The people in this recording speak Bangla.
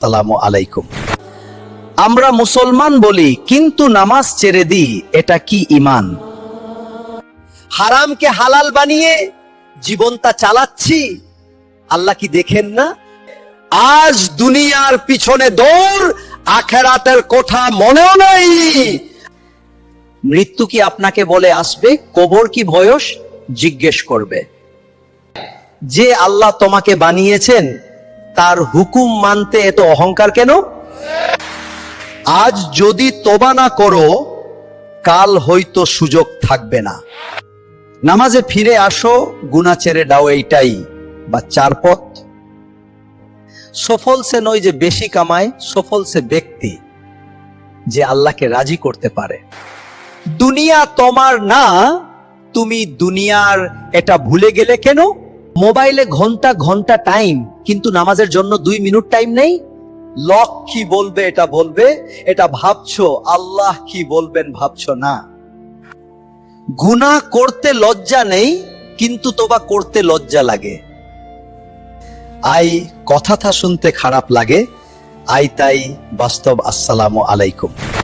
আসসালামু আলাইকুম। আমরা মুসলমান বলি কিন্তু নামাজ ছেড়ে দিই, এটা কি ঈমান? হারামকে হালাল বানিয়ে জীবনটা চালাচ্ছি, আল্লাহ কি দেখেন না? আজ দুনিয়ার পিছনে দৌড়, আখেরাতের কথা মনেও নাই। মৃত্যু কি আপনাকে বলে আসবে? কবর কি বয়স জিজ্ঞেস করবে? যে আল্লাহ তোমাকে বানিয়েছেন তার হুকুম মানতে এত অহংকার কেন? আজ যদি তওবা না করো, কাল হয়তো সুযোগ থাকবে না। নামাজে ফিরে আসো, গুনাহ ছেড়ে দাও, এইটাই বা চার পথ। সফল সে নয় যে বেশি কামায়, সফল সে ব্যক্তি যে আল্লাহকে রাজি করতে পারে। দুনিয়া তোমার না, তুমি দুনিয়ার, এটা ভুলে গেলে কেন? মোবাইলে ঘন্টা ঘন্টা টাইম, কিন্তু নামাজের জন্য 2 মিনিট টাইম নেই। লোক কি বলবে এটা বলবে, এটা ভাবছো, আল্লাহ কি বলবেন ভাবছো না। গুনাহ করতে লজ্জা নেই, কিন্তু তওবা করতে লজ্জা লাগে। আই কথাটা শুনতে খারাপ লাগে, আই তাই বাস্তব। আসসালামু আলাইকুম।